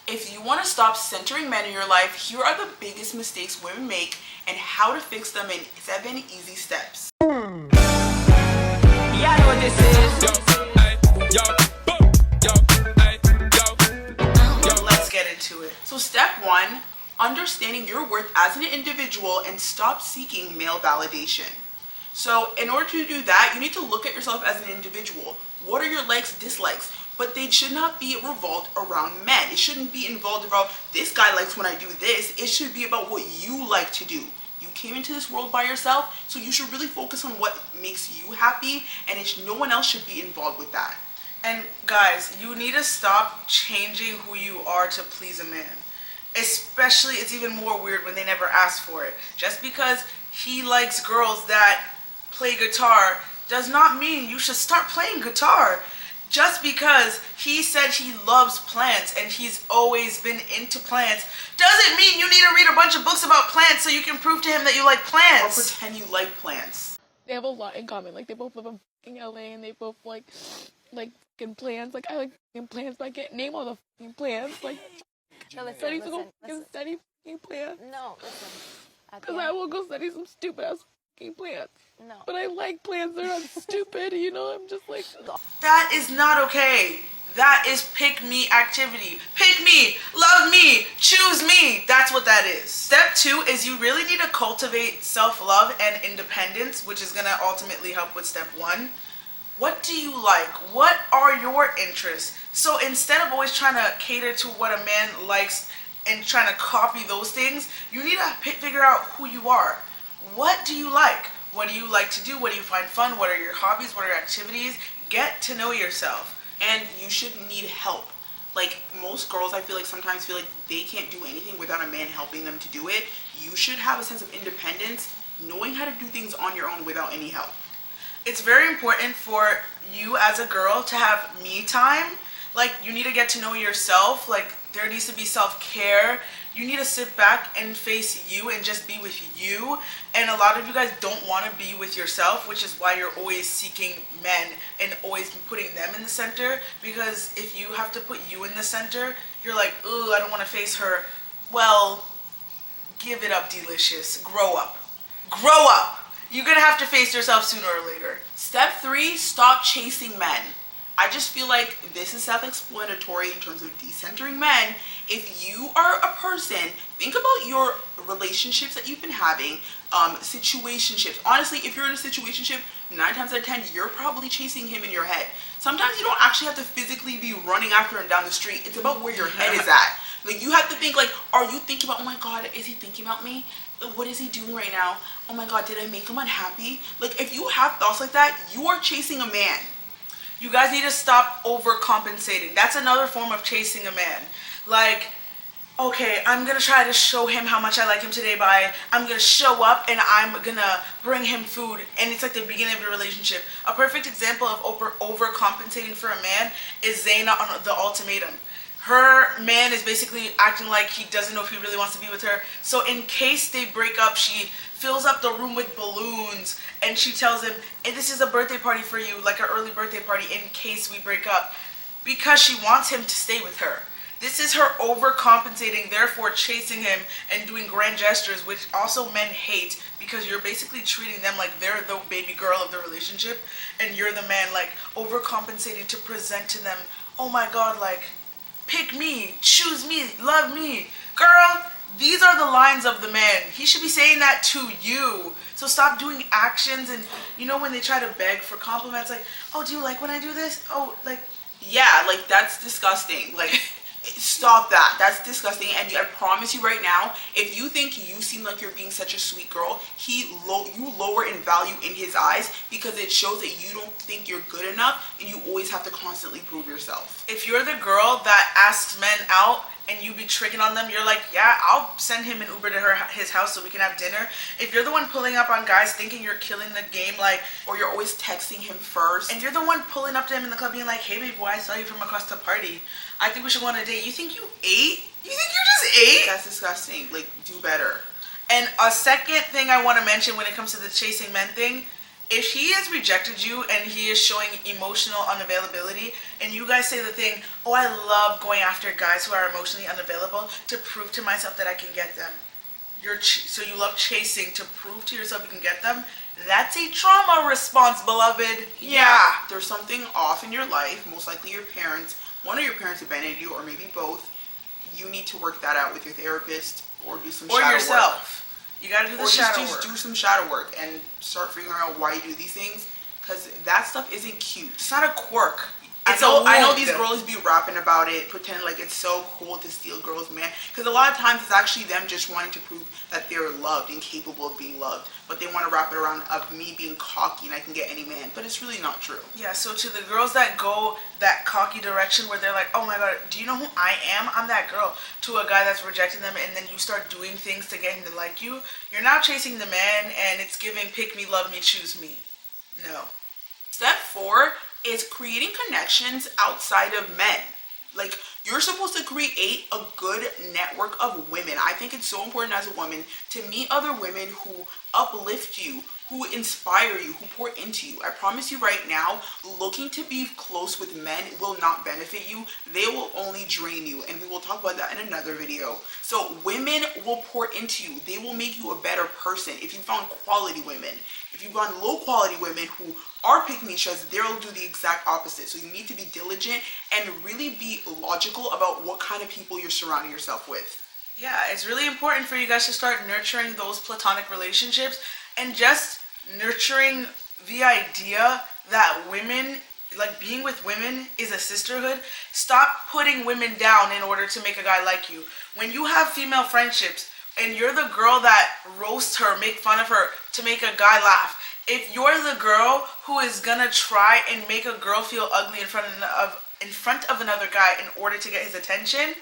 If you want to stop centering men in your life, here are the biggest mistakes women make and how to fix them in 7 easy steps. Yeah, I know what this is. Let's get into it. So step 1, understanding your worth as an individual and stop seeking male validation. So in order to do that, you need to look at yourself as an individual. What are your likes, dislikes? But they should not be revolved around men. It shouldn't be involved about this guy likes when I do this. It should be about what you like to do. You came into this world by yourself, so you should really focus on what makes you happy, and no one else should be involved with that. And guys, you need to stop changing who you are to please a man. Especially, it's even more weird when they never ask for it. Just because he likes girls that play guitar does not mean you should start playing guitar. Just because he said he loves plants and he's always been into plants doesn't mean you need to read a bunch of books about plants so you can prove to him that you like plants. Or pretend you like plants. They have a lot in common. Like, they both live in LA and they both like fucking plants. Like, I like fucking plants, but I can't name all the fucking plants. Like, No, study listen. study fucking plants. No, listen. Because I will go study some stupid ass fucking plants. No. But I like plants. They're not stupid, you know? I'm just like... That is not okay. That is pick me activity. Pick me, love me, choose me. That's what that is. Step 2 is you really need to cultivate self-love and independence, which is going to ultimately help with step 1. What do you like? What are your interests? So instead of always trying to cater to what a man likes and trying to copy those things, you need to figure out who you are. What do you like? What do you like to do? What do you find fun? What are your hobbies? What are your activities? Get to know yourself. And you should need help. Like, most girls, I feel like sometimes feel like they can't do anything without a man helping them to do it. You should have a sense of independence, knowing how to do things on your own without any help. It's very important for you as a girl to have me time. Like, you need to get to know yourself. Like, there needs to be self-care. You need to sit back and face you and just be with you. And a lot of you guys don't want to be with yourself, which is why you're always seeking men and always putting them in the center. Because if you have to put you in the center, you're like, ooh, I don't want to face her. Well, give it up, delicious. Grow up. Grow up. You're going to have to face yourself sooner or later. Step 3, stop chasing men. I just feel like this is self-explanatory in terms of decentering men. If you are a person, think about your relationships that you've been having, situationships. Honestly, if you're in a situationship, 9 times out of 10, you're probably chasing him in your head. Sometimes you don't actually have to physically be running after him down the street. It's about where your head is at. Like, you have to think, like, are you thinking about, oh my God, is he thinking about me? What is he doing right now? Oh my God, did I make him unhappy? Like, if you have thoughts like that, you are chasing a man. You guys need to stop overcompensating. That's another form of chasing a man. Like, okay, I'm going to try to show him how much I like him today by I'm going to show up and I'm going to bring him food. And it's like the beginning of your relationship. A perfect example of overcompensating for a man is Zayn on The Ultimatum. Her man is basically acting like he doesn't know if he really wants to be with her. So in case they break up, she fills up the room with balloons and she tells him, hey, this is a birthday party for you, like an early birthday party in case we break up, because she wants him to stay with her. This is her overcompensating, therefore chasing him and doing grand gestures, which also men hate because you're basically treating them like they're the baby girl of the relationship and you're the man, like overcompensating to present to them, oh my God, like, pick me, choose me, love me. Girl, these are the lines of the man. He should be saying that to you. So stop doing actions and, you know, when they try to beg for compliments, like, oh, do you like when I do this? Oh, like, yeah, like, that's disgusting. Like, stop that. That's disgusting. And I promise you right now, if you think you seem like you're being such a sweet girl, you lower in value in his eyes because it shows that you don't think you're good enough and you always have to constantly prove yourself. If you're the girl that asks men out and you be tricking on them, you're like, yeah, I'll send him an Uber to his house so we can have dinner. If you're the one pulling up on guys thinking you're killing the game, like, or you're always texting him first, and you're the one pulling up to him in the club being like, hey baby boy, I saw you from across the party. I think we should go on a date. You think you ate? You think you just ate? That's disgusting. Like, do better. And a second thing I want to mention when it comes to the chasing men thing, If he has rejected you and he is showing emotional unavailability, and you guys say the thing, oh, I love going after guys who are emotionally unavailable to prove to myself that I can get them. So you love chasing to prove to yourself you can get them. That's a trauma response, beloved. Yeah. There's something off in your life. Most likely your parents, one of your parents abandoned you, or maybe both. You need to work that out with your therapist, or do some shadow yourself. You gotta do the shadow work. Or just do some shadow work and start figuring out why you do these things. Because that stuff isn't cute. It's not a quirk. I know these girls be rapping about it, pretending like it's so cool to steal girls' man. Because a lot of times it's actually them just wanting to prove that they're loved and capable of being loved. But they want to wrap it around of me being cocky and I can get any man. But it's really not true. Yeah, so to the girls that go that cocky direction where they're like, oh my god, do you know who I am? I'm that girl. To a guy that's rejecting them, and then you start doing things to get him to like you. You're now chasing the man, and it's giving pick me, love me, choose me. No. Step 4 is creating connections outside of men. Like, you're supposed to create a good network of women. I think it's so important as a woman to meet other women who uplift you, who inspire you, who pour into you. I promise you right now, looking to be close with men will not benefit you. They will only drain you, and we will talk about that in another video. So women will pour into you. They will make you a better person. If you found quality women, if you found low quality women who are pick-me-shows, they'll do the exact opposite. So you need to be diligent and really be logical about what kind of people you're surrounding yourself with. Yeah, it's really important for you guys to start nurturing those platonic relationships and just nurturing the idea that women, like being with women is a sisterhood. Stop putting women down in order to make a guy like you. When you have female friendships and you're the girl that roasts her, make fun of her to make a guy laugh, if you're the girl who is gonna try and make a girl feel ugly in front of another guy in order to get his attention,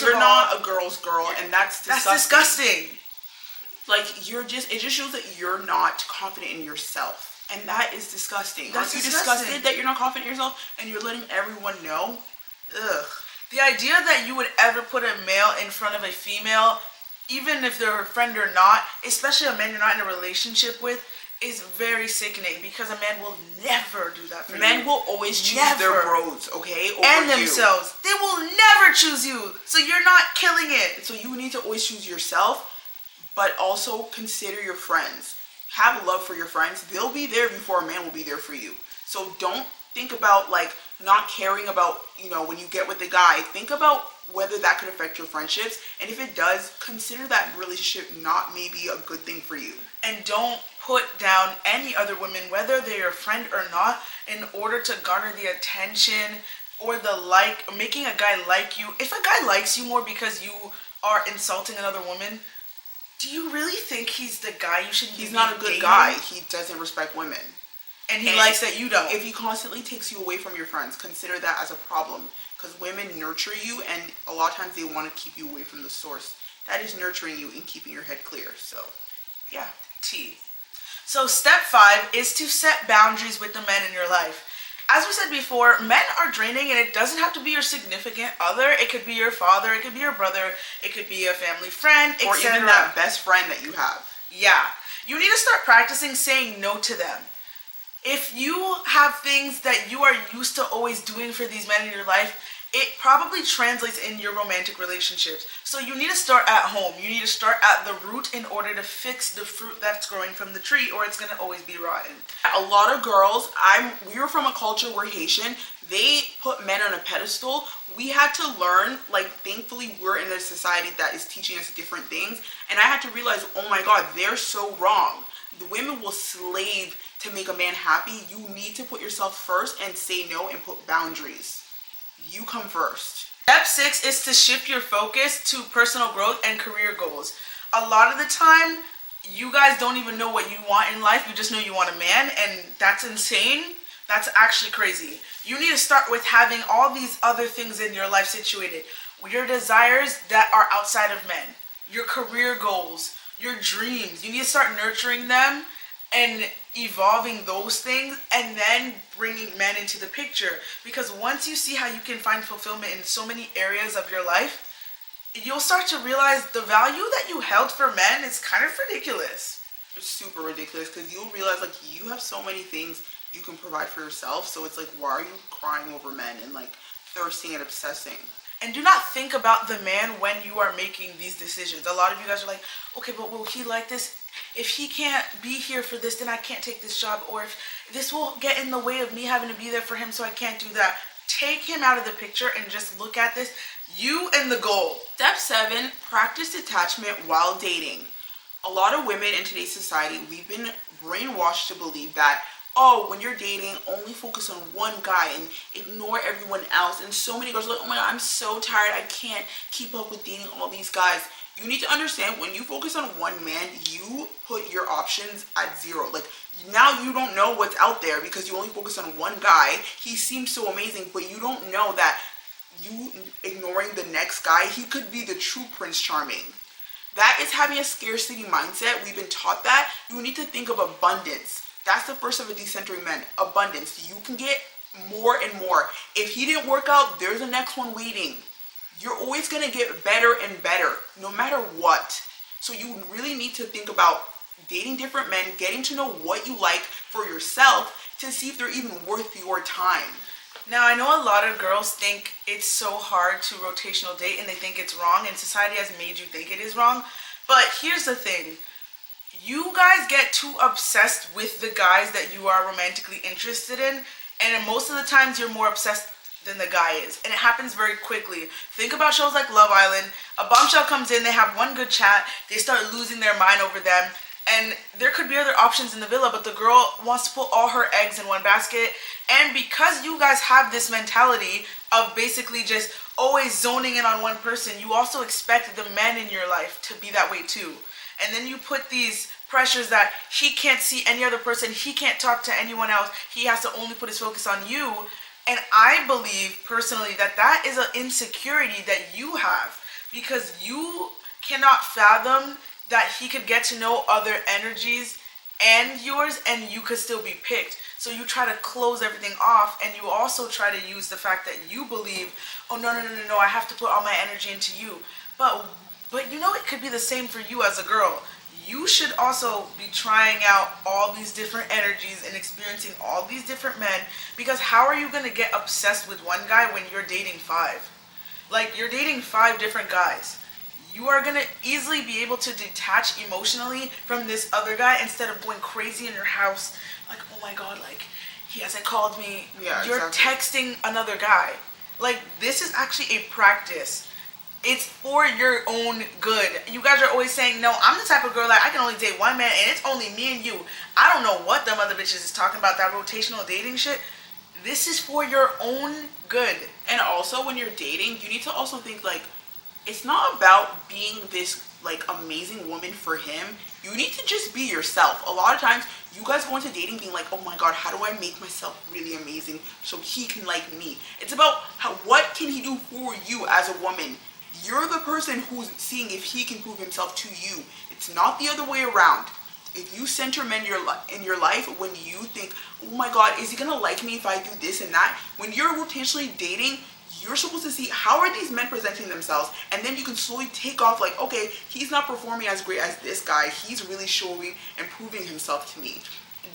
you're not a girl's girl, and that's disgusting. That's disgusting. Like, it just shows that you're not confident in yourself. And that is disgusting. Aren't you disgusted that you're not confident in yourself and you're letting everyone know? Ugh. The idea that you would ever put a male in front of a female, even if they're a friend or not, especially a man you're not in a relationship with, is very sickening, because a man will never do that for you. Men will always choose their bros, okay? And themselves. They will never choose you. So you're not killing it. So you need to always choose yourself, but also consider your friends. Have love for your friends. They'll be there before a man will be there for you. So don't think about like not caring about, when you get with a guy. Think about whether that could affect your friendships. And if it does, consider that relationship not maybe a good thing for you. And don't put down any other women, whether they're your friend or not, in order to garner the attention or making a guy like you. If a guy likes you more because you are insulting another woman, do you really think he's the guy you should be dating? He's not a good guy. He doesn't respect women. And he likes that you don't. If he constantly takes you away from your friends, consider that as a problem. Because women nurture you, and a lot of times they want to keep you away from the source. That is nurturing you and keeping your head clear. So, yeah. T. So step 5 is to set boundaries with the men in your life. As we said before, men are draining, and it doesn't have to be your significant other. It could be your father, it could be your brother, it could be a family friend, etc. Or even that best friend that you have. Yeah. You need to start practicing saying no to them. If you have things that you are used to always doing for these men in your life, it probably translates in your romantic relationships. So you need to start at home. You need to start at the root in order to fix the fruit that's growing from the tree, or it's going to always be rotten. A lot of girls, we were from a culture where Haitian, they put men on a pedestal. We had to learn, thankfully we're in a society that is teaching us different things. And I had to realize, oh my God, they're so wrong. The women will slave to make a man happy. You need to put yourself first and say no and put boundaries. You come first. Step 6 is to shift your focus to personal growth and career goals. A lot of the time, you guys don't even know what you want in life. You just know you want a man, and that's insane. That's actually crazy. You need to start with having all these other things in your life situated. Your desires that are outside of men. Your career goals. Your dreams. You need to start nurturing them and evolving those things, and then bringing men into the picture. Because once you see how you can find fulfillment in so many areas of your life, you'll start to realize the value that you held for men is kind of ridiculous. It's super ridiculous because you'll realize like you have so many things you can provide for yourself. So it's like, why are you crying over men and like thirsting and obsessing? And do not think about the man when you are making these decisions. A lot of you guys are like, okay, but will he like this? If he can't be here for this, then I can't take this job. Or if this will get in the way of me having to be there for him, so I can't do that. Take him out of the picture and just look at this. You and the goal. Step 7, practice detachment while dating. A lot of women in today's society, we've been brainwashed to believe that, oh, when you're dating, only focus on one guy and ignore everyone else. And so many girls are like, oh my God, I'm so tired. I can't keep up with dating all these guys. You need to understand, when you focus on one man, you put your options at 0. Like, now you don't know what's out there because you only focus on one guy. He seems so amazing, but you don't know that you ignoring the next guy, he could be the true Prince Charming. That is having a scarcity mindset. We've been taught that. You need to think of abundance. That's the first of a decentering man. Abundance. You can get more and more. If he didn't work out, there's the next one waiting. You're always going to get better and better, no matter what. So you really need to think about dating different men, getting to know what you like for yourself to see if they're even worth your time. Now, I know a lot of girls think it's so hard to rotational date and they think it's wrong, and society has made you think it is wrong. But here's the thing. You guys get too obsessed with the guys that you are romantically interested in, and most of the times you're more obsessed than the guy is, and it happens very quickly. Think about shows like Love Island. A bombshell comes in, they have one good chat, they start losing their mind over them, and there could be other options in the villa, but the girl wants to put all her eggs in one basket. And because you guys have this mentality of basically just always zoning in on one person, you also expect the men in your life to be that way too. And then you put these pressures that he can't see any other person, he can't talk to anyone else, he has to only put his focus on you. And I believe personally that that is an insecurity that you have, because you cannot fathom that he could get to know other energies and yours and you could still be picked. So you try to close everything off, and you also try to use the fact that you believe, oh no, I have to put all my energy into you. But you know, it could be the same for you as a girl. You should also be trying out all these different energies and experiencing all these different men, because how are you going to get obsessed with one guy when you're dating 5? Like, you're dating 5 different guys. You are going to easily be able to detach emotionally from this other guy instead of going crazy in your house. Like, oh my God, like, he hasn't called me. Yeah, you're texting another guy. Like, this is actually a practice. It's for your own good. You guys are always saying, no, I'm the type of girl that I can only date one man and it's only me and you. I don't know what them other bitches is talking about, that rotational dating shit. This is for your own good. And also, when you're dating, you need to also think, like, it's not about being this, like, amazing woman for him. You need to just be yourself. A lot of times, you guys go into dating being like, oh my God, how do I make myself really amazing so he can like me? It's about what can he do for you as a woman. You're the person who's seeing if he can prove himself to you. It's not the other way around. If you center men in your life, when you think, oh my God, is he gonna like me if I do this and that? When you're rotationally dating, you're supposed to see how are these men presenting themselves, and then you can slowly take off like, okay, he's not performing as great as this guy. He's really showing and proving himself to me.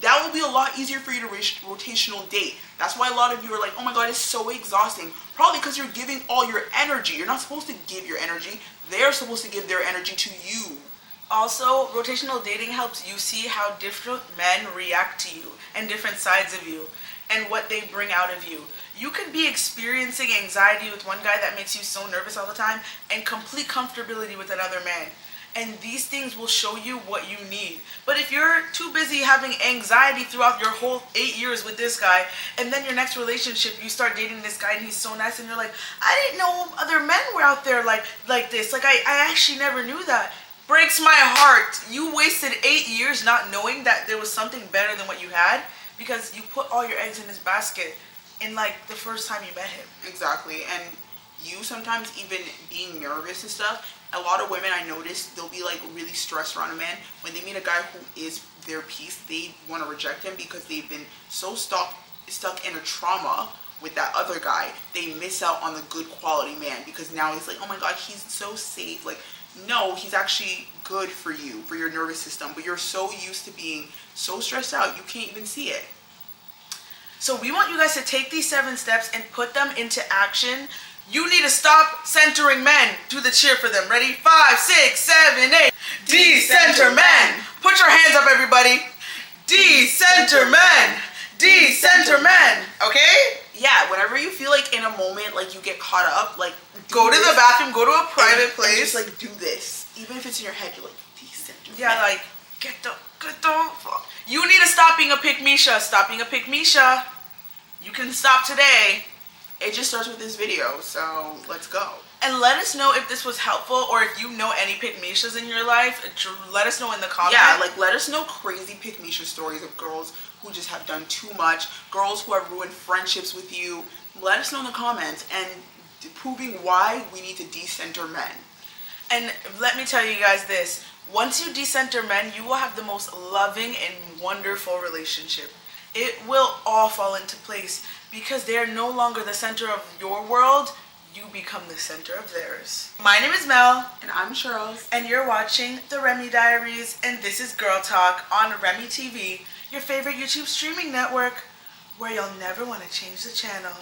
That will be a lot easier for you to rotational date. That's why a lot of you are like, oh my God, it's so exhausting. Probably because you're giving all your energy. You're not supposed to give your energy. They're supposed to give their energy to you. Also, rotational dating helps you see how different men react to you and different sides of you and what they bring out of you. You could be experiencing anxiety with one guy that makes you so nervous all the time and complete comfortability with another man. And these things will show you what you need. But if you're too busy having anxiety throughout your whole 8 years with this guy, and then your next relationship, you start dating this guy and he's so nice, and you're like, I didn't know other men were out there like this. Like, I actually never knew that. Breaks my heart. You wasted 8 years not knowing that there was something better than what you had because you put all your eggs in his basket in, like, the first time you met him. Exactly. And you sometimes even being nervous and stuff, a lot of women, I noticed, they'll be like really stressed around a man. When they meet a guy who is their piece, they want to reject him because they've been so stuck in a trauma with that other guy. They miss out on the good quality man because now he's like, oh my God, he's so safe. Like, no, he's actually good for you, for your nervous system, but you're so used to being so stressed out, you can't even see it. So we want you guys to take these 7 steps and put them into action. You need to stop centering men. Do the cheer for them. Ready? 5, 6, 7, 8. Decenter men. Put your hands up, everybody. Decenter men. Decenter men. Okay? Yeah, whenever you feel like in a moment, like you get caught up, like go to the bathroom, go to a private place. And just like do this. Even if it's in your head, you're like, decenter men. Yeah, like, get the fuck. You need to stop being a pick-Misha. Stop being a pick-Misha. You can stop today. It just starts with this video, so let's go. And let us know if this was helpful, or if you know any pick-Mishas in your life. Let us know in the comments. Yeah, like let us know crazy pick-Misha stories of girls who just have done too much, girls who have ruined friendships with you. Let us know in the comments, and proving why we need to decenter men. And let me tell you guys this. Once you decenter men, you will have the most loving and wonderful relationship. It will all fall into place because they are no longer the center of your world. You become the center of theirs. My name is Mel. And I'm Charles. And you're watching The Remy Diaries. And this is Girl Talk on Remy TV, your favorite YouTube streaming network, where you'll never want to change the channel.